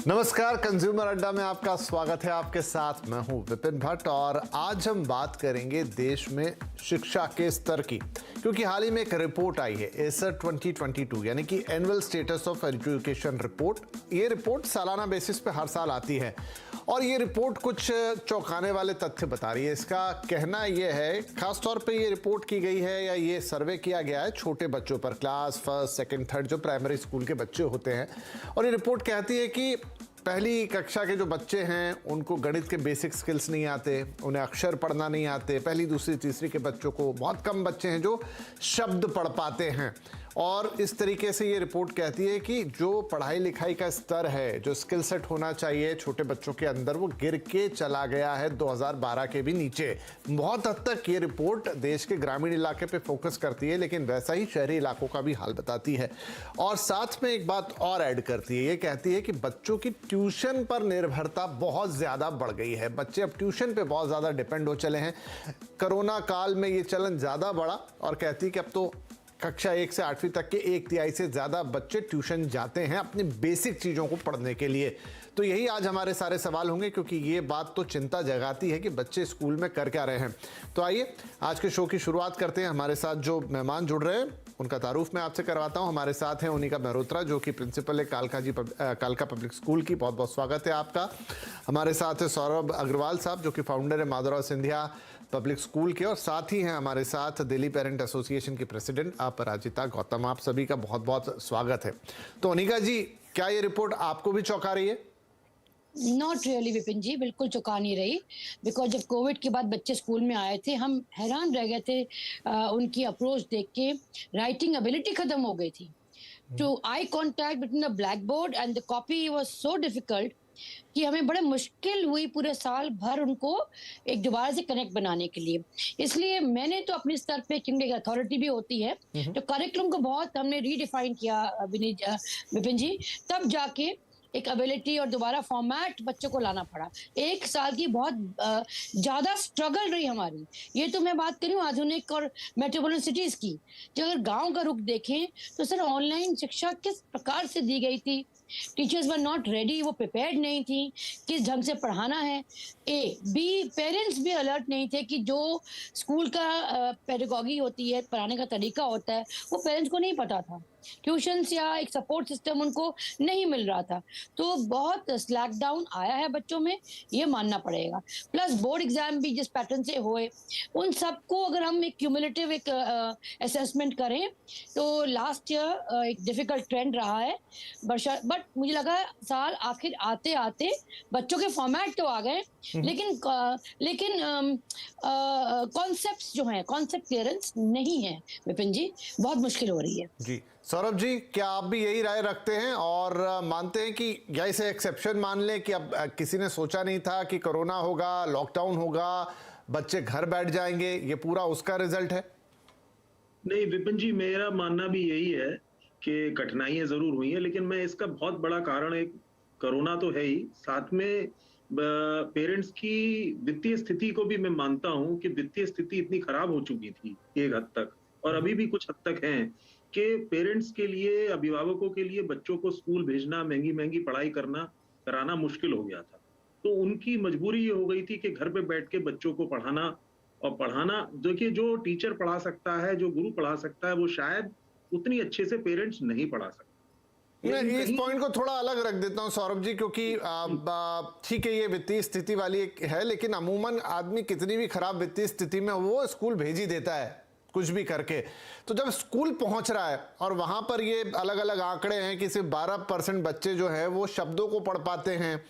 नमस्कार, कंज्यूमर अड्डा में आपका स्वागत है। आपके साथ मैं हूं विपिन भट्ट और आज हम बात करेंगे देश में शिक्षा के स्तर की, क्योंकि हाल ही में एक रिपोर्ट आई है एसर 2022 यानी कि annual status of education report. ये रिपोर्ट सालाना बेसिस पे हर साल आती है और ये रिपोर्ट कुछ चौंकाने वाले तथ्य बता रही है। इसका कहना यह है, खासतौर पे ये रिपोर्ट की गई है या ये सर्वे किया गया है छोटे बच्चों पर, क्लास फर्स्ट सेकंड थर्ड जो प्राइमरी स्कूल के बच्चे होते हैं। और ये रिपोर्ट कहती है कि पहली कक्षा के जो बच्चे हैं उनको गणित के बेसिक स्किल्स नहीं आते, उन्हें अक्षर पढ़ना नहीं आते। पहली दूसरी तीसरी के बच्चों को, बहुत कम बच्चे हैं जो शब्द पढ़ पाते हैं। और इस तरीके से ये रिपोर्ट कहती है कि जो पढ़ाई लिखाई का स्तर है, जो स्किल सेट होना चाहिए छोटे बच्चों के अंदर, वो गिर के चला गया है 2012 के भी नीचे। बहुत हद तक ये रिपोर्ट देश के ग्रामीण इलाके पे फोकस करती है, लेकिन वैसा ही शहरी इलाकों का भी हाल बताती है। और साथ में एक बात और ऐड करती है, ये कहती है कि बच्चों की ट्यूशन पर निर्भरता बहुत ज़्यादा बढ़ गई है। बच्चे अब ट्यूशन पे बहुत ज़्यादा डिपेंड हो चले हैं। कोरोना काल में ये चलन ज़्यादा बढ़ा और कहती है कि अब तो कक्षा 1 से 8वीं तक के 1/3 से ज़्यादा बच्चे ट्यूशन जाते हैं अपनी बेसिक चीज़ों को पढ़ने के लिए। तो यही आज हमारे सारे सवाल होंगे, क्योंकि ये बात तो चिंता जगाती है कि बच्चे स्कूल में कर क्या रहे हैं। तो आइए आज के शो की शुरुआत करते हैं। हमारे साथ जो मेहमान जुड़ रहे हैं उनका तारुफ मैं आपसे करवाता हूं। हमारे साथ हैं उनिका मेहरोत्रा, जो कि प्रिंसिपल है कालका पब्लिक स्कूल की। बहुत बहुत स्वागत है आपका। हमारे साथ है सौरभ अग्रवाल साहब, जो कि फाउंडर है माधवराव सिंधिया पब्लिक स्कूल के, और साथ ही हैं हमारे साथ दिल्ली पेरेंट एसोसिएशन की प्रेसिडेंट अपराजिता गौतम। आप सभी का बहुत बहुत स्वागत है। तो अनिका जी, क्या ये रिपोर्ट आपको भी चौंका रही है? नॉट रियली विपिन जी, बिल्कुल चौंका नहीं रही। बिकॉज जब कोविड के बाद बच्चे स्कूल में आए थे, हम हैरान रह गए थे उनकी अप्रोच देख के। राइटिंग एबिलिटी खत्म हो गई थी। To eye contact between the blackboard and the copy was so difficult कि हमें बड़े मुश्किल हुई पूरे साल भर उनको एक दोबारा से कनेक्ट बनाने के लिए। इसलिए मैंने तो अपने स्तर पे, क्योंकि एक अथॉरिटी भी होती है, तो करिकुलम को बहुत हमने रीडिफाइन किया विपिन जी। तब जाके एक एबिलिटी और दोबारा फॉर्मेट बच्चों को लाना पड़ा। एक साल की बहुत ज्यादा स्ट्रगल रही हमारी। ये तो मैं बात करूँ आधुनिक और मेट्रोपोलिटन सिटीज की। जो अगर गांव का रुख देखें तो सर, ऑनलाइन शिक्षा किस प्रकार से दी गई थी। टीचर्स वर नॉट रेडी, वो प्रिपेयर्ड नहीं थी किस ढंग से पढ़ाना है। ए बी, पेरेंट्स भी अलर्ट नहीं थे कि जो स्कूल का पेडागॉजी होती है, पढ़ाने का तरीका होता है, वो पेरेंट्स को नहीं पता था। ट्यूशंस या एक सपोर्ट सिस्टम उनको नहीं मिल रहा था। तो बहुत स्लैक डाउन आया है बच्चों में, ये मानना पड़ेगा। प्लस बोर्ड एग्जाम भी जिस पैटर्न से हुए, उन सबको अगर हम एक क्यूमुलेटिव एक असेसमेंट करें तो लास्ट ईयर एक डिफिकल्ट ट्रेंड रहा है। बट मुझे लगा साल आखिर आते आते बच्चों के फॉर्मेट तो आ गए, लेकिन कॉन्सेप्ट्स जो हैं, कॉन्सेप्ट क्लियरेंस नहीं है विपिन जी। बहुत मुश्किल हो रही है जी। सौरभ जी, क्या आप भी यही राय रखते हैं और मानते हैं कि या इसे एक्सेप्शन मान लें कि अब किसी ने सोचा नहीं था कि कोरोना होगा, लॉकडाउन होगा, बच्चे घर बैठ जाएंगे, ये पूरा उसका रिजल्ट है? नहीं विपिन जी, मेरा मानना भी यही है कि कठिनाइयां जरूर हुई हैं, लेकिन मैं इसका बहुत बड़ा कारण एक कोरोना तो है ही, साथ में पेरेंट्स की वित्तीय स्थिति को भी मैं मानता हूं कि वित्तीय स्थिति इतनी खराब हो चुकी थी एक हद तक, और अभी भी कुछ हद तक है, कि पेरेंट्स के लिए, अभिभावकों के लिए बच्चों को स्कूल भेजना, महंगी महंगी पढ़ाई कराना मुश्किल हो गया था। तो उनकी मजबूरी ये हो गई थी कि घर पे बैठ के बच्चों को पढ़ाना, और पढ़ाना, देखिए जो टीचर पढ़ा सकता है, जो गुरु पढ़ा सकता है, वो शायद उतनी अच्छे से पेरेंट्स नहीं पढ़ा सकते। मैं इस पॉइंट को थोड़ा अलग रख देता हूं सौरभ जी, क्योंकि ठीक है ये वित्तीय स्थिति वाली एक है, लेकिन अमूमन आदमी कितनी भी खराब वित्तीय स्थिति में वो स्कूल भेज ही देता है कुछ भी करके। तो जब स्कूल पहुंच रहा है और वहां पर ये अलग अलग आंकड़े हैं कि सिर्फ 12% बच्चे जो हैं वो शब्दों को पढ़ पाते हैं,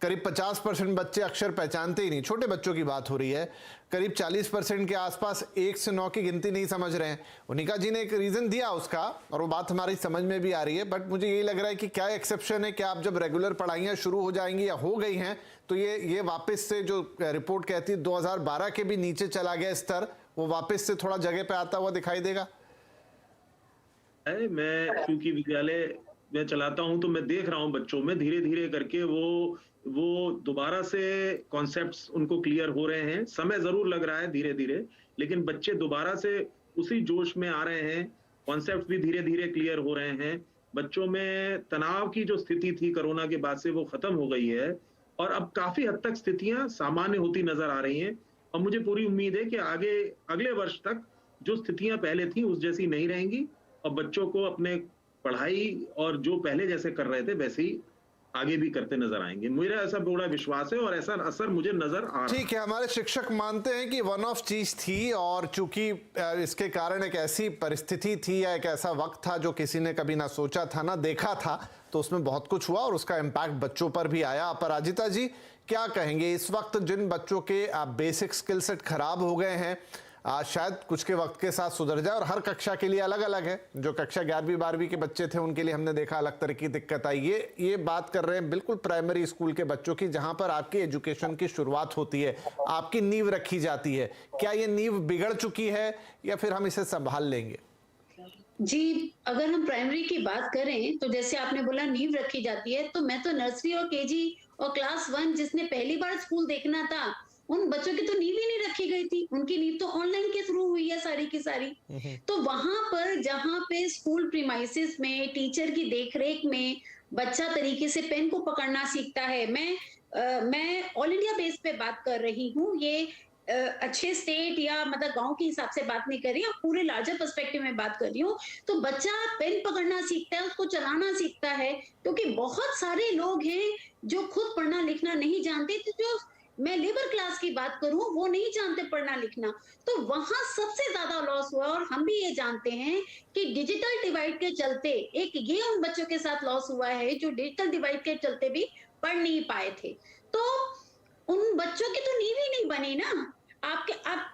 करीब 50% बच्चे अक्षर पहचानते ही नहीं, छोटे बच्चों की बात हो रही है, करीब 40% के आसपास 1 से 9 की गिनती नहीं समझ रहे हैं। उनिका जी ने एक रीजन दिया उसका, और वो बात हमारी समझ में भी आ रही है, बट मुझे यही लग रहा है कि क्या एक्सेप्शन है, क्या आप जब रेगुलर पढ़ाइयाँ शुरू हो जाएंगी या हो गई हैं तो ये वापस से जो रिपोर्ट कहती है 2012 के भी नीचे चला गया स्तर, वो वापस से थोड़ा जगह पे आता हुआ दिखाई देगा? मैं क्योंकि विद्यालय मैं चलाता हूं, तो मैं देख रहा हूं बच्चों में धीरे धीरे करके वो दोबारा से कॉन्सेप्ट्स उनको क्लियर हो रहे हैं। समय जरूर लग रहा है धीरे धीरे, लेकिन बच्चे दोबारा से उसी जोश में आ रहे हैं, कॉन्सेप्ट्स भी धीरे धीरे क्लियर हो रहे हैं। बच्चों में तनाव की जो स्थिति थी कोरोना के बाद से वो खत्म हो गई है और अब काफी हद तक स्थितियां सामान्य होती नजर आ रही हैं और मुझे पूरी उम्मीद है कि आगे अगले वर्ष तक जो स्थितियां पहले थी उस जैसी नहीं रहेंगी और बच्चों को अपने पढ़ाई और जो पहले जैसे कर रहे थे वैसे ही आगे भी करते नजर आएंगे। मेरा ऐसा बड़ा विश्वास है और ऐसा असर मुझे नजर आ रहा है। ठीक है, हमारे शिक्षक मानते हैं कि वन ऑफ चीज थी और चूंकि इसके कारण एक ऐसी परिस्थिति थी या एक ऐसा वक्त था जो किसी ने कभी ना सोचा था ना देखा था, तो उसमें बहुत कुछ हुआ और उसका इम्पैक्ट बच्चों पर भी आया। अपराजिता जी क्या कहेंगे, इस वक्त जिन बच्चों के बेसिक स्किल सेट खराब हो गए हैं, शायद कुछ के वक्त के साथ सुधर जाए और हर कक्षा के लिए अलग अलग है, जो कक्षा 11वीं 12वीं के बच्चे थे उनके लिए हमने देखा अलग तरह की दिक्कत आई। ये बात कर रहे हैं बिल्कुल प्राइमरी स्कूल के बच्चों की, जहां पर आपकी एजुकेशन की शुरुआत होती है, आपकी नींव रखी जाती है। क्या ये नींव बिगड़ चुकी है या फिर हम इसे संभाल लेंगे? जी, अगर हम प्राइमरी की बात करें तो जैसे आपने बोला नींव रखी जाती है, तो मैं तो नर्सरी और केजी और क्लास 1 जिसने पहली बार स्कूल देखना था, उन बच्चों की तो नींव ही नहीं रखी गई थी। उनकी नींव तो ऑनलाइन के थ्रू हुई है सारी की सारी। तो वहां पर जहां पे स्कूल प्रीमाइसेस में टीचर की देखरेख में बच्चा तरीके से पेन को पकड़ना सीखता है। मैं ऑल इंडिया बेस पे बात कर रही हूँ, ये अच्छे स्टेट या मतलब गांव के हिसाब से बात नहीं कर रही हूँ, पूरे लार्जर पर्सपेक्टिव में बात कर रही हूँ। तो बच्चा पेन पकड़ना सीखता है, उसको चलाना सीखता है, क्योंकि बहुत सारे लोग हैं जो खुद पढ़ना लिखना नहीं जानते। तो जो मैं लेबर क्लास की बात करूं, वो नहीं जानते पढ़ना लिखना, तो वहां सबसे ज्यादा लॉस हुआ। और हम भी ये जानते हैं कि डिजिटल डिवाइड के चलते एक ये उन बच्चों के साथ लॉस हुआ है जो डिजिटल डिवाइड के चलते भी पढ़ नहीं पाए थे। तो उन बच्चों की तो नींव ही नहीं बनी ना। आप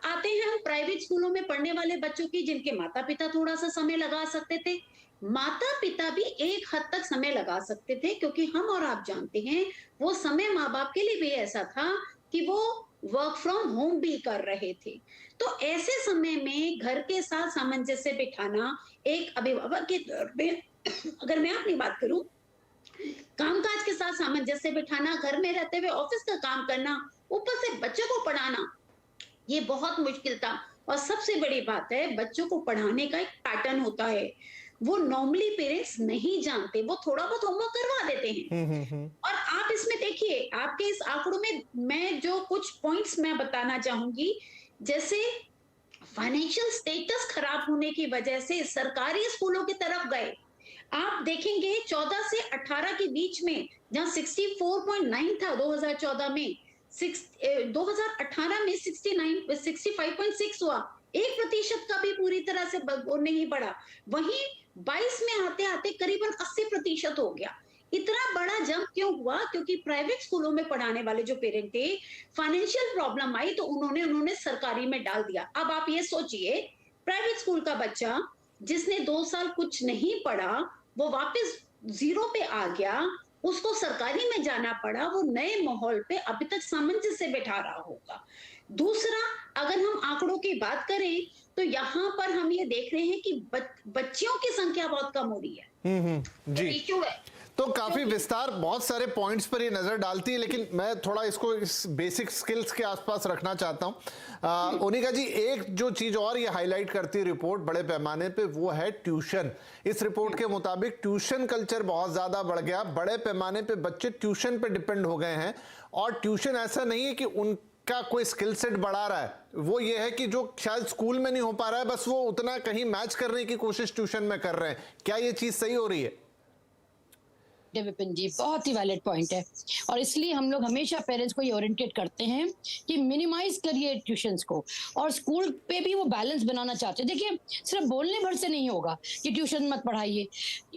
आते हैं हम प्राइवेट स्कूलों में पढ़ने वाले बच्चों की, जिनके माता पिता थोड़ा सा समय लगा सकते थे। माता पिता भी एक हद तक समय लगा सकते थे, क्योंकि हम और आप जानते हैं वो समय माँ बाप के लिए भी ऐसा था कि वो वर्क फ्रॉम होम भी कर रहे थे। तो ऐसे समय में घर के साथ सामंजस्य बिठाना एक अभिभावक के तौर पे अगर मैं अपनी बात करूं, कामकाज के साथ सामंजस्य बिठाना, घर में रहते हुए ऑफिस का काम करना, ऊपर से बच्चों को पढ़ाना, ये बहुत मुश्किल था। और सबसे बड़ी बात है, बच्चों को पढ़ाने का एक पैटर्न होता है, वो नॉर्मली पेरेंट्स नहीं जानते, वो थोड़ा बहुत होमवर्क करवा देते हैं। और आप इसमें देखिए, आपके इस आंकड़ों में मैं जो कुछ पॉइंट्स मैं बताना चाहूंगी, जैसे फाइनेंशियल स्टेटस खराब होने की वजह से सरकारी स्कूलों की तरफ गए। आप देखेंगे 14 से 18 के बीच में, जहां 64.9 था 2014 में, 2018 में 65.6 हुआ, 1% का भी पूरी तरह से नहीं बढ़ा। वहीं 22 में आते आते करीबन 80% हो गया। इतना बड़ा जंप क्यों हुआ? क्योंकि प्राइवेट स्कूलों में पढ़ाने वाले जो पेरेंट थे, फाइनेंशियल प्रॉब्लम आई तो उन्होंने सरकारी में डाल दिया। अब आप ये सोचिए, प्राइवेट स्कूल का बच्चा जिसने 2 साल कुछ नहीं पढ़ा, वो वापस जीरो पे आ गया, उसको सरकारी में जाना पड़ा, वो नए माहौल पे अभी तक सामंजस्य बैठा रहा होगा। दूसरा, अगर हम आंकड़ों की बात करें तो यहाँ पर हम ये देख रहे हैं कि बच्चियों की संख्या बहुत कम हो रही है। जी, इशू है। तो काफी विस्तार, बहुत सारे पॉइंट्स पर ये नजर डालती है, लेकिन मैं थोड़ा इसको इस बेसिक स्किल्स के आसपास रखना चाहता हूं। ओनिका जी, एक जो चीज और ये हाईलाइट करती है रिपोर्ट बड़े पैमाने पे, वो है ट्यूशन। इस रिपोर्ट के मुताबिक ट्यूशन कल्चर बहुत ज्यादा बढ़ गया, बड़े पैमाने पे बच्चे ट्यूशन पे डिपेंड हो गए हैं। और ट्यूशन ऐसा नहीं है कि उनका कोई स्किल सेट बढ़ा रहा है, वो ये है कि जो शायद स्कूल में नहीं हो पा रहा है, बस वो उतना कहीं मैच करने की कोशिश ट्यूशन में कर रहे हैं। क्या ये चीज सही हो रही है? विपिन जी, बहुत ही वैलिड पॉइंट है, और इसलिए हम लोग हमेशा पेरेंट्स को ये ओरिएंटेट करते हैं कि मिनिमाइज करिए ट्यूशंस को, और स्कूल पे भी वो बैलेंस बनाना चाहते हैं। देखिए, सिर्फ बोलने भर से नहीं होगा कि ट्यूशन मत पढ़ाइए।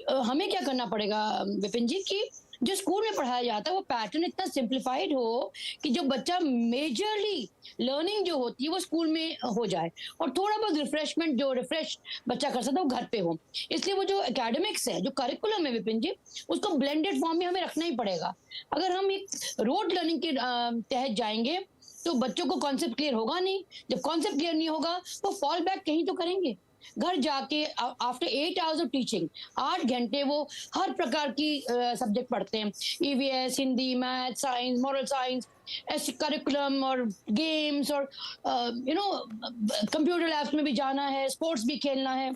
हमें क्या करना पड़ेगा विपिन जी, कि जो स्कूल में पढ़ाया जाता है वो पैटर्न इतना सिंप्लीफाइड हो कि जो बच्चा मेजरली लर्निंग जो होती है वो स्कूल में हो जाए, और थोड़ा बहुत रिफ्रेशमेंट जो रिफ्रेश बच्चा कर सकता है वो घर पे हो। इसलिए वो जो एकेडमिक्स है, जो करिकुलम है विपिन जी, उसको ब्लेंडेड फॉर्म में हमें रखना ही पड़ेगा। अगर हम एक रोड लर्निंग के तहत जाएंगे तो बच्चों को कॉन्सेप्ट क्लियर होगा नहीं। जब कॉन्सेप्ट क्लियर नहीं होगा तो फॉल बैक कहीं तो करेंगे। घर जाके आफ्टर 8 आवर्स ऑफ टीचिंग, 8 घंटे वो हर प्रकार की सब्जेक्ट पढ़ते हैं, EVS, Hindi, math, science, moral science, ऐसे करिकुलम और गेम्स, और कंप्यूटर लैब्स में भी जाना है, स्पोर्ट्स भी खेलना है।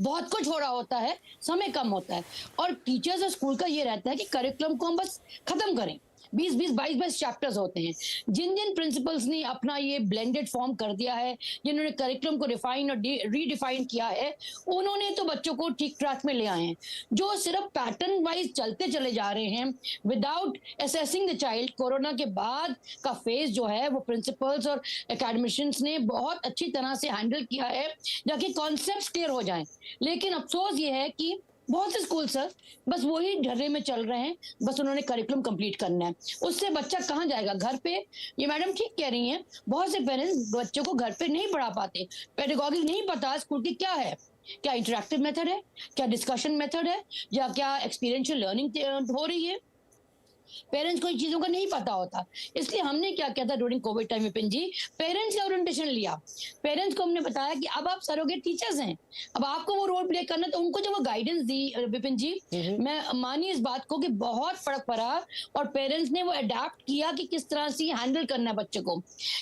बहुत कुछ हो रहा होता है, समय कम होता है, और टीचर्स और स्कूल का ये रहता है कि करिकुलम को हम बस खत्म करें। 20-20, 22-22 चैप्टर्स होते हैं। जिन जिन प्रिंसिपल्स ने अपना ये ब्लेंडेड फॉर्म कर दिया है, जिन्होंने करिकुलम को रिफाइन और रीडिफाइन किया है, उन्होंने तो बच्चों को ठीक ट्रैक में ले आए हैं। जो सिर्फ पैटर्न वाइज चलते चले जा रहे हैं without assessing the child, corona के बाद का फेज जो है वो प्रिंसिपल्स और एकेडमिशियंस ने बहुत अच्छी तरह से हैंडल किया है, ताकि कॉन्सेप्ट्स क्लियर हो जाएं। लेकिन अफसोस ये है कि बहुत से स्कूल सर बस वही ढर्रे में चल रहे हैं, बस उन्होंने करिकुलम कंप्लीट करना है। उससे बच्चा कहाँ जाएगा? घर पे। ये मैडम ठीक कह रही हैं, बहुत से पेरेंट्स बच्चों को घर पे नहीं पढ़ा पाते, पेडागॉजी नहीं पता स्कूल की क्या है, क्या इंटरेक्टिव मेथड है, क्या डिस्कशन मेथड है, या क्या एक्सपीरियंशियल लर्निंग हो रही है। पेरेंट्स को इन चीजों का नहीं पता होता। इसलिए हमने क्या किया था ड्यूरिंग कोविड टाइम विपिन जी, पेरेंट्स का ओरिएंटेशन लिया। पेरेंट्स को हमने बताया कि अब आप सरोगेट टीचर्स हैं, अब आपको वो रोल प्ले करना। तो उनको जब वो गाइडेंस दी विपिन जी, मैं मानी इस बात को कि बहुत फर्क पड़ा, और पेरेंट्स ने वो अडेप्ट किया कि किस तरह से हैंडल करना है बच्चे को।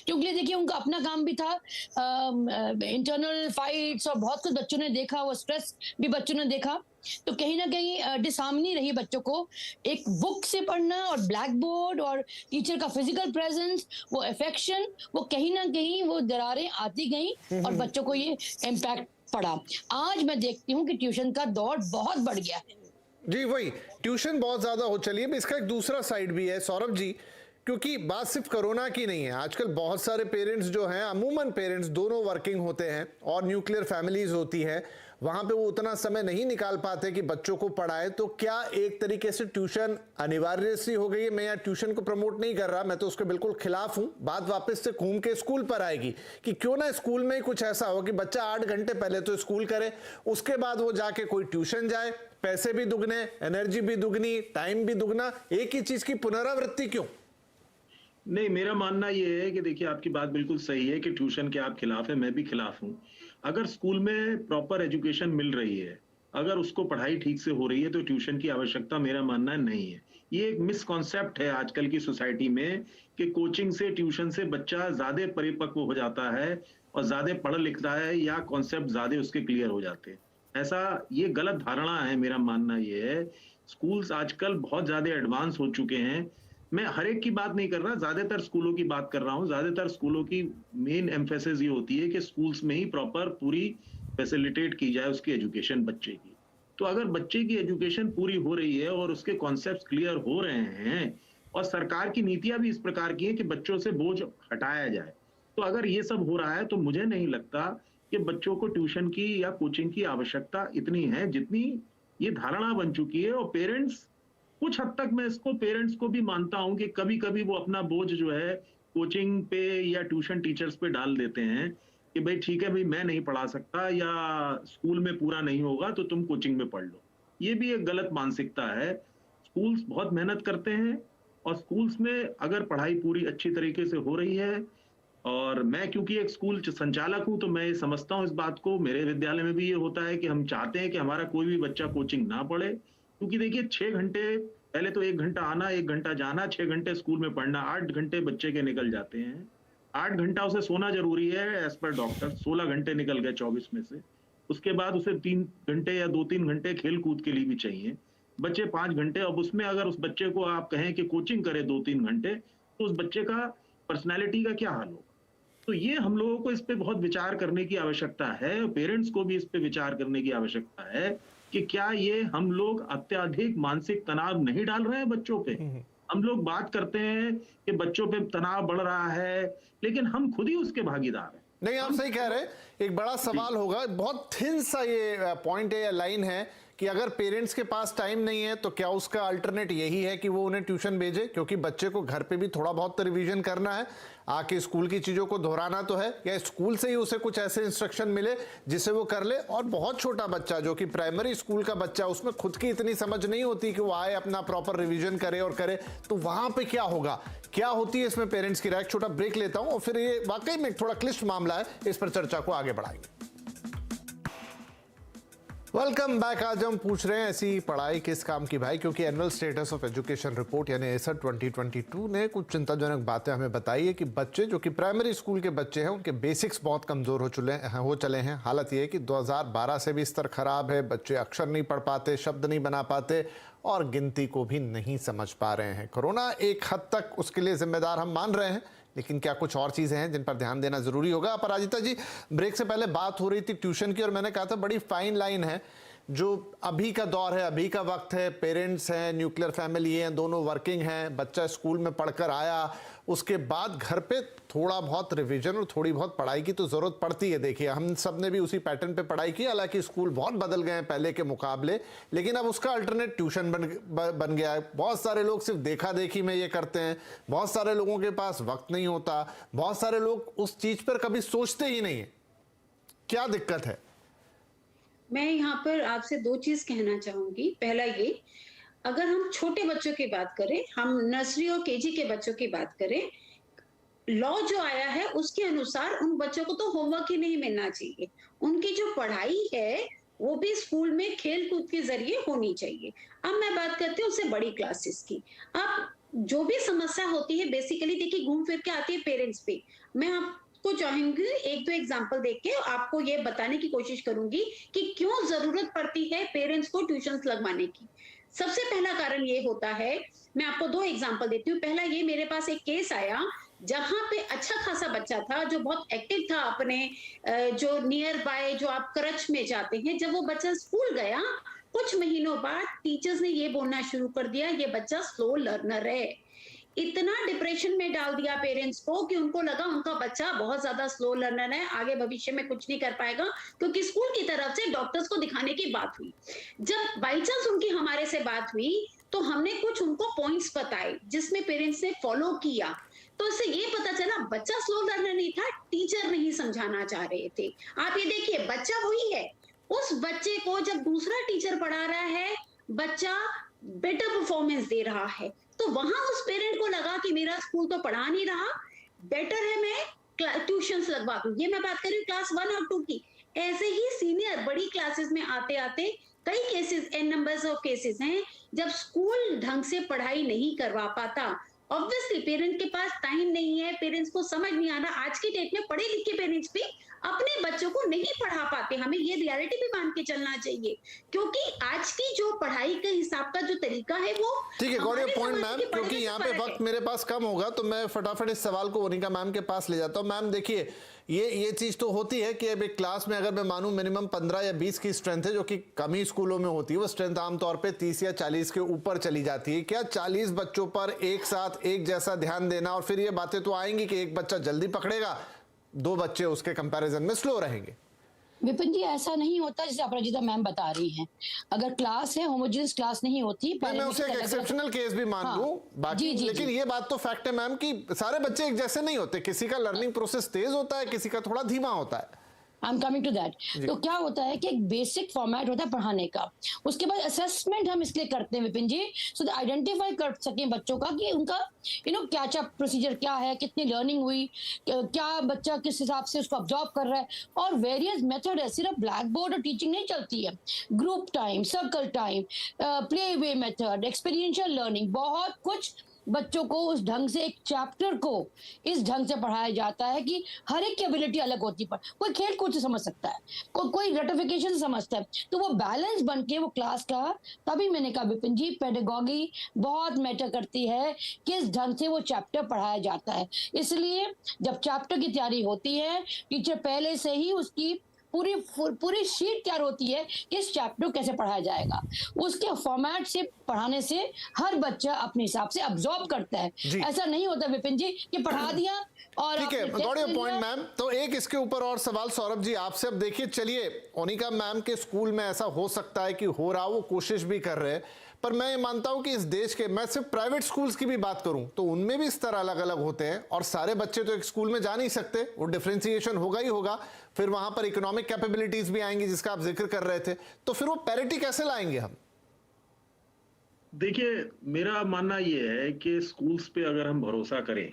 क्योंकि देखिए उनका अपना काम भी था, इंटरनल फाइट्स और बहुत कुछ बच्चों ने देखा, वो स्ट्रेस भी बच्चों ने देखा। तो कहीं ना कहीं डिसहार्मनी रही बच्चों को। एक बुक से पढ़ना और ब्लैक बोर्ड और टीचर का फिजिकल प्रेजेंस, वो अफेक्शन, वो कहीं ना कहीं वो दरारें आती गई और बच्चों को ये इम्पैक्ट पड़ा। आज मैं देखती हूँ कि ट्यूशन का दौर बहुत बढ़ गया है। जी वही, ट्यूशन बहुत ज्यादा हो चली है। इसका एक दूसरा साइड भी है सौरभ जी, क्योंकि बात सिर्फ कोरोना की नहीं है। आजकल बहुत सारे पेरेंट्स जो हैं, अमूमन पेरेंट्स दोनों वर्किंग होते हैं और न्यूक्लियर फैमिलीज होती है, वहां पे वो उतना समय नहीं निकाल पाते कि बच्चों को पढ़ाए। तो क्या एक तरीके से ट्यूशन अनिवार्य सी हो गई है? मैं यहाँ ट्यूशन को प्रमोट नहीं कर रहा, मैं तो उसके बिल्कुल खिलाफ हूँ। बात वापस से घूम के स्कूल पर आएगी कि क्यों ना स्कूल में ही कुछ ऐसा हो कि बच्चा 8 घंटे पहले तो स्कूल करे, उसके बाद वो जाके कोई ट्यूशन जाए, पैसे भी दुगने, एनर्जी भी दुगनी, टाइम भी दुगना। एक ही चीज की पुनरावृत्ति क्यों? नहीं, मेरा मानना ये है कि देखिए आपकी बात बिल्कुल सही है कि ट्यूशन के आप खिलाफ है, मैं भी खिलाफ हूँ। अगर स्कूल में प्रॉपर एजुकेशन मिल रही है, अगर उसको पढ़ाई ठीक से हो रही है, तो ट्यूशन की आवश्यकता मेरा मानना नहीं है। ये एक मिसकॉन्सेप्ट है आजकल की सोसाइटी में कि कोचिंग से, ट्यूशन से बच्चा ज्यादा परिपक्व हो जाता है और ज्यादा पढ़ लिखता है, या कॉन्सेप्ट ज्यादा उसके क्लियर हो जाते हैं। ऐसा ये गलत धारणा है। मेरा मानना ये है स्कूल्स आजकल बहुत ज्यादा एडवांस हो चुके हैं। मैं हर एक की बात नहीं कर रहा, ज्यादातर स्कूलों की बात कर रहा हूँ। ज्यादातर स्कूलों की मेन एम्फेसिस ये होती है कि स्कूल्स में ही प्रॉपर पूरी फैसिलिटेट की जाए उसकी एजुकेशन बच्चे की। तो अगर बच्चे की एजुकेशन पूरी हो रही है और उसके कॉन्सेप्ट्स क्लियर हो रहे हैं, और सरकार की नीतियां भी इस प्रकार की है कि बच्चों से बोझ हटाया जाए, तो अगर ये सब हो रहा है तो मुझे नहीं लगता कि बच्चों को ट्यूशन की या कोचिंग की आवश्यकता इतनी है जितनी ये धारणा बन चुकी है। और पेरेंट्स, कुछ हद तक मैं इसको पेरेंट्स को भी मानता हूं कि कभी कभी वो अपना बोझ जो है कोचिंग पे या ट्यूशन टीचर्स पे डाल देते हैं कि भाई ठीक है, भाई मैं नहीं पढ़ा सकता या स्कूल में पूरा नहीं होगा तो तुम कोचिंग में पढ़ लो। ये भी एक गलत मानसिकता है। स्कूल्स बहुत मेहनत करते हैं, और स्कूल्स में अगर पढ़ाई पूरी अच्छी तरीके से हो रही है, और मैं क्योंकि एक स्कूल संचालक हूं तो मैं ये समझता हूं इस बात को। मेरे विद्यालय में भी ये होता है कि हम चाहते हैं कि हमारा कोई भी बच्चा कोचिंग ना पढ़े, क्योंकि देखिए 6 घंटे, पहले तो 1 घंटा आना, 1 घंटा जाना, 6 घंटे स्कूल में पढ़ना, 8 घंटे बच्चे के निकल जाते हैं। 8 घंटा उसे सोना जरूरी है एज पर डॉक्टर, 16 घंटे निकल गए 24 में से। उसके बाद उसे 3 घंटे या 2-3 घंटे खेल कूद के लिए भी चाहिए, बच्चे 5 घंटे। अब उसमें अगर उस बच्चे को आप कहें कि कोचिंग करे 2-3 घंटे, तो उस बच्चे का पर्सनैलिटी का क्या हाल होगा? तो ये हम लोगों को इस पे बहुत विचार करने की आवश्यकता है। पेरेंट्स को भी इस पे विचार करने की आवश्यकता है कि क्या ये हम लोग अत्यधिक मानसिक तनाव नहीं डाल रहे हैं बच्चों पे। हम लोग बात करते हैं कि बच्चों पे तनाव बढ़ रहा है, लेकिन हम खुद ही उसके भागीदार हैं। नहीं, आप सही कह रहे हैं। एक बड़ा सवाल होगा, बहुत थिन सा ये पॉइंट है या लाइन है कि अगर पेरेंट्स के पास टाइम नहीं है तो क्या उसका अल्टरनेट यही है कि वो उन्हें ट्यूशन भेजे, क्योंकि बच्चे को घर पे भी थोड़ा बहुत तो रिवीजन करना है, आके स्कूल की चीजों को दोहराना तो है, या स्कूल से ही उसे कुछ ऐसे इंस्ट्रक्शन मिले जिसे वो कर ले। और बहुत छोटा बच्चा जो कि प्राइमरी स्कूल का बच्चा, उसमें खुद की इतनी समझ नहीं होती कि वो आए अपना प्रॉपर रिवीजन करे और करे, तो वहां पे क्या होगा, क्या होती है इसमें पेरेंट्स की राय। एक छोटा ब्रेक लेता हूं और फिर ये वाकई में थोड़ा क्लिष्ट मामला है, इस पर चर्चा को आगे बढ़ाएंगे। Welcome back. आज हम पूछ रहे हैं ऐसी पढ़ाई किस काम की भाई, क्योंकि annual status of education report यानी एसर 2022 ने कुछ चिंताजनक बातें हमें बताई है कि बच्चे जो कि प्राइमरी स्कूल के बच्चे हैं उनके बेसिक्स बहुत कमज़ोर हो चले हैं। हालत ये है कि 2012 से भी स्तर खराब है, बच्चे अक्षर नहीं पढ़ पाते, शब्द नहीं बना पाते और गिनती को भी नहीं समझ पा रहे हैं। कोरोना एक हद तक उसके लिए जिम्मेदार हम मान रहे हैं, लेकिन क्या कुछ और चीज़ें हैं जिन पर ध्यान देना ज़रूरी होगा। अपराजिता जी, ब्रेक से पहले बात हो रही थी ट्यूशन की और मैंने कहा था बड़ी फाइन लाइन है। जो अभी का दौर है, अभी का वक्त है, पेरेंट्स हैं, न्यूक्लियर फैमिली हैं, दोनों वर्किंग हैं, बच्चा स्कूल में पढ़कर आया, उसके बाद घर पे थोड़ा बहुत रिवीजन और थोड़ी बहुत पढ़ाई की तो ज़रूरत पड़ती है। देखिए, हम सब ने भी उसी पैटर्न पे पढ़ाई की, हालांकि स्कूल बहुत बदल गए हैं पहले के मुकाबले, लेकिन अब उसका अल्टरनेट ट्यूशन बन गया है। बहुत सारे लोग सिर्फ देखा देखी में ये करते हैं, बहुत सारे लोगों के पास वक्त नहीं होता, बहुत सारे लोग उस चीज़ पर कभी सोचते ही नहीं है। क्या दिक्कत है? मैं यहाँ पर आपसे दो चीज कहना चाहूंगी। पहला ये, अगर हम छोटे बच्चों की बात करें, हम नर्सरी और केजी के बच्चों की बात करें, लॉ जो आया है उसके अनुसार उन बच्चों को तो होमवर्क ही नहीं मिलना चाहिए। उनकी जो पढ़ाई है वो भी स्कूल में खेल कूद के जरिए होनी चाहिए। अब मैं बात करती हूँ उससे बड़ी क्लासेस की। अब जो भी समस्या होती है बेसिकली देखिए घूम फिर के आती है पेरेंट्स पे। मैं आपको चाहूंगी एक दो एग्जांपल देख के आपको ये बताने की कोशिश करूंगी कि क्यों जरूरत पड़ती है पेरेंट्स को ट्यूशंस लगवाने की। सबसे पहला कारण ये होता है, मैं आपको दो एग्जांपल देती हूँ। पहला ये, मेरे पास एक केस आया जहां पे अच्छा खासा बच्चा था जो बहुत एक्टिव था अपने जो नियर बाय जो आप क्रच में जाते हैं। जब वो बच्चा स्कूल गया कुछ महीनों बाद टीचर्स ने ये बोलना शुरू कर दिया ये बच्चा स्लो लर्नर है। इतना डिप्रेशन में डाल दिया पेरेंट्स को कि उनको लगा उनका बच्चा बहुत ज्यादा स्लो लर्नर है, आगे भविष्य में कुछ नहीं कर पाएगा, क्योंकि स्कूल की तरफ से डॉक्टर्स को दिखाने की बात हुई। जब बाई चांस उनकी हमारे से बात हुई तो हमने कुछ उनको पॉइंट्स बताए जिसमें पेरेंट्स ने फॉलो किया। तो इससे ये पता चला बच्चा स्लो लर्नर नहीं था, टीचर नहीं समझाना चाह रहे थे। आप ये देखिए, बच्चा वही है, उस बच्चे को जब दूसरा टीचर पढ़ा रहा है बच्चा बेटर परफॉर्मेंस दे रहा है, तो वहां उस पेरेंट को लगा कि मेरा स्कूल तो पढ़ा नहीं रहा, बेटर है मैं ट्यूशंस लगवा दूं। ये मैं बात कर रही हूँ क्लास 1 और 2 की। ऐसे ही सीनियर बड़ी क्लासेस में आते आते कई cases, n numbers of cases हैं जब स्कूल ढंग से पढ़ाई नहीं करवा पाता। ऑब्वियसली पेरेंट के पास टाइम नहीं है, पेरेंट्स को समझ नहीं आ रहा। आज की डेट में पढ़े लिखे पेरेंट्स भी अपने बच्चों को नहीं पढ़ा पाते। हमें ये रियलिटी भी मान के चलना चाहिए, क्योंकि आज की जो पढ़ाई के हिसाब का जो तरीका है वो ठीक है, गॉट योर पॉइंट मैम। क्योंकि यहाँ पे वक्त मेरे पास कम होगा तो मैं फटाफट इस सवाल को मोनिका मैम के पास ले जाता हूँ। मैम देखिए, ये चीज तो होती है कि अब एक क्लास में अगर मैं मानूं मिनिमम 15 या 20 की स्ट्रेंथ है, जो कि कम ही स्कूलों में होती है, वो स्ट्रेंथ आमतौर पे 30 या 40 के ऊपर चली जाती है। क्या 40 बच्चों पर एक साथ एक जैसा ध्यान देना, और फिर ये बातें तो आएंगी कि एक बच्चा जल्दी पकड़ेगा, 2 बच्चे उसके कंपैरिजन में स्लो रहेंगे। विपिन जी, ऐसा नहीं होता जैसे अपराजिता मैम बता रही हैं। अगर क्लास है, होमोजेनियस क्लास नहीं होती। मैं उसे एक एक्सेप्शनल केस भी मान लूं, बाकी लेकिन ये बात तो फैक्ट है मैम कि सारे बच्चे एक जैसे नहीं होते, किसी का लर्निंग प्रोसेस तेज होता है, किसी का थोड़ा धीमा होता है। I am coming to that. तो क्या होता है कि एक बेसिक फॉर्मेट होता है पढ़ाने का, उसके बाद असेसमेंट हम इसलिए करते हैं विपिन जी, सो आइडेंटिफाई कर सकें बच्चों का कि उनका क्या क्या प्रोसीजर क्या है, कितनी लर्निंग हुई, क्या बच्चा किस हिसाब से उसको ऑब्जॉर्व कर रहा है। और वेरियस मेथड है, सिर्फ ब्लैक बोर्ड और टीचिंग नहीं चलती है। Group time, circle time, play way method, experiential learning, बहुत कुछ बच्चों को उस ढंग से एक चैप्टर को इस ढंग से पढ़ाया जाता है कि हर एक की एबिलिटी अलग होती है। कोई खेल कूद से समझ सकता है, कोई ग्रेटिफिकेशन से समझता है, तो वो बैलेंस बन के वो क्लास का। तभी मैंने कहा विपिन जी, पेडागॉजी बहुत मैटर करती है, किस ढंग से वो चैप्टर पढ़ाया जाता है। इसलिए जब चैप्टर की तैयारी होती है, टीचर पहले से ही उसकी पूरी शीट तैयार होती है कि इस चैप्टर कैसे पढ़ाया जाएगा। उसके फॉर्मेट से पढ़ाने से हर बच्चा अपने हिसाब से अब्सॉर्ब करता है। ऐसा नहीं होता विपिन जी कि पढ़ा दिया और ठीक है, गॉट योर पॉइंट मैम। तो एक इसके ऊपर और सवाल सौरभ जी आपसे। अब देखिए, चलिए मोनिका मैम के स्कूल में ऐसा हो सकता है कि हो रहा, वो कोशिश भी कर रहे हैं, पर मैं ये मानता हूं कि इस देश के, मैं सिर्फ प्राइवेट स्कूल्स की भी बात करूं तो उनमें भी स्तर अलग अलग होते हैं, और सारे बच्चे तो एक स्कूल में जा नहीं सकते, वो डिफरेंशिएशन होगा ही होगा। फिर वहां पर इकोनॉमिक कैपेबिलिटीज भी आएंगी जिसका आप जिक्र कर रहे थे, तो फिर वो पैरिटी कैसे लाएंगे हम? देखिए, मेरा मानना यह है कि स्कूल्स पे अगर हम भरोसा करें,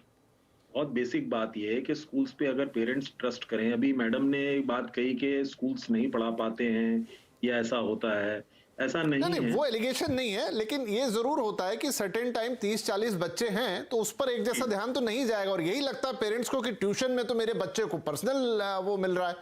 बहुत बेसिक बात यह है कि स्कूल्स पे अगर पेरेंट्स ट्रस्ट करें। अभी मैडम ने एक बात कही कि स्कूल्स नहीं पढ़ा पाते हैं या ऐसा होता है, ऐसा नहीं नहीं, है। वो एलिगेशन नहीं है, लेकिन ये जरूर होता है कि सर्टेन टाइम 30-40 बच्चे हैं तो उस पर एक जैसा ध्यान तो नहीं जाएगा, और यही लगता है पेरेंट्स को कि ट्यूशन में तो मेरे बच्चे को पर्सनल वो मिल रहा है।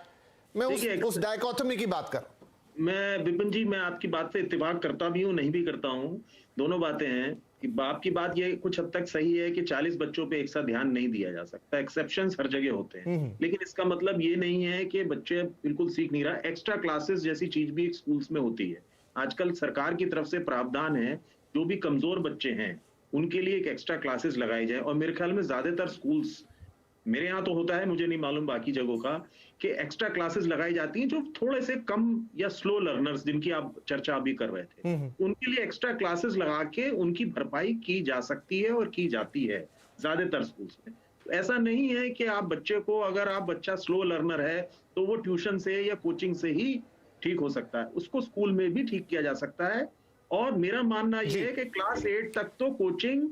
मैं उस डायकोटोमी की बात कर। मैं विपिन जी, मैं आपकी बात से इत्तेफाक करता भी हूँ, नहीं भी करता हूँ, दोनों बातें हैं। कि बाप की बात ये कुछ हद तक सही है कि 40 बच्चों पे एक साथ ध्यान नहीं दिया जा सकता, एक्सेप्शंस हर जगह होते हैं, लेकिन इसका मतलब ये नहीं है कि बच्चे बिल्कुल सीख नहीं रहा। एक्स्ट्रा क्लासेस जैसी चीज भी स्कूल्स में होती है। आजकल सरकार की तरफ से प्रावधान है, जो भी कमजोर बच्चे हैं उनके लिए एक एक्स्ट्रा क्लासेस लगाई जाए, और मेरे ख्याल में ज्यादातर स्कूल्स, मेरे यहाँ तो होता है, मुझे नहीं मालूम बाकी जगहों का, कि एक्स्ट्रा क्लासेस लगाई जाती हैं जो थोड़े से कम या स्लो लर्नर्स, जिनकी आप चर्चा अभी कर रहे थे, उनके लिए एक्स्ट्रा क्लासेस लगा के उनकी भरपाई की जा सकती है और की जाती है ज्यादातर स्कूल्स में। तो ऐसा नहीं है कि आप बच्चे को, अगर आप बच्चा स्लो लर्नर है तो वो ट्यूशन से या कोचिंग से ही ठीक हो सकता है, उसको स्कूल में भी ठीक किया जा सकता है। और मेरा मानना यह है कि क्लास 8 तक तो कोचिंग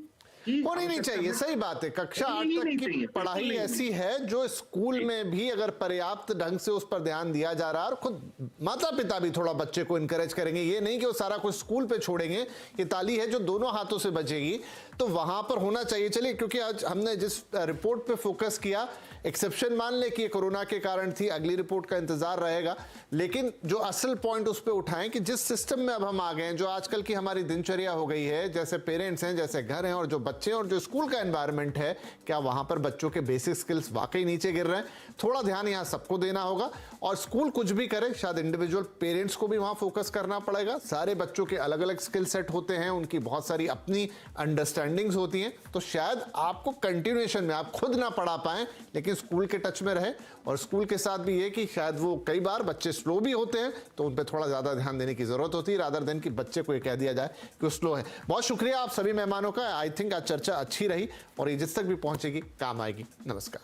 होनी नहीं चाहिए, सही बात है। कक्षा 8 तक की पढ़ाई ऐसी है जो स्कूल में भी अगर पर्याप्त ढंग से उस पर ध्यान दिया जा रहा है, और खुद माता पिता भी थोड़ा बच्चे को इनकरेज करेंगे, ये नहीं कि वो सारा कुछ स्कूल पे छोड़ेंगे। ये ताली है जो दोनों हाथों से बजेगी, तो वहां पर होना चाहिए। चलिए, क्योंकि आज हमने जिस रिपोर्ट पे फोकस किया, एक्सेप्शन मान ले कि ये कोरोना के कारण थी, अगली रिपोर्ट का इंतजार रहेगा, लेकिन जो असल पॉइंट उस पर उठाएं कि जिस सिस्टम में अब हम आ गए हैं, जो आजकल की हमारी दिनचर्या हो गई है, जैसे पेरेंट्स हैं, जैसे घर हैं, और जो बच्चे और जो स्कूल का एनवायरनमेंट है, क्या वहां पर बच्चों के बेसिक स्किल्स वाकई नीचे गिर रहे हैं? थोड़ा ध्यान यहां सबको देना होगा, और स्कूल कुछ भी करे, शायद इंडिविजुअल पेरेंट्स को भी वहां फोकस करना पड़ेगा। सारे बच्चों के अलग अलग स्किल सेट होते हैं, उनकी बहुत सारी अपनी अंडरस्टैंडिंग्स होती हैं, तो शायद आपको कंटिन्यूएशन में आप खुद ना पढ़ा पाएं, लेकिन स्कूल के टच में रहे। और स्कूल के साथ भी ये कि शायद वो कई बार बच्चे स्लो भी होते हैं, तो उन पर थोड़ा ज्यादा ध्यान देने की जरूरत होती है, रादर देन कि बच्चे को ये कह दिया जाए कि वो स्लो है। बहुत शुक्रिया आप सभी मेहमानों का। आई थिंक आज चर्चा अच्छी रही, और ये जिस तक भी पहुंचेगी काम आएगी। नमस्कार।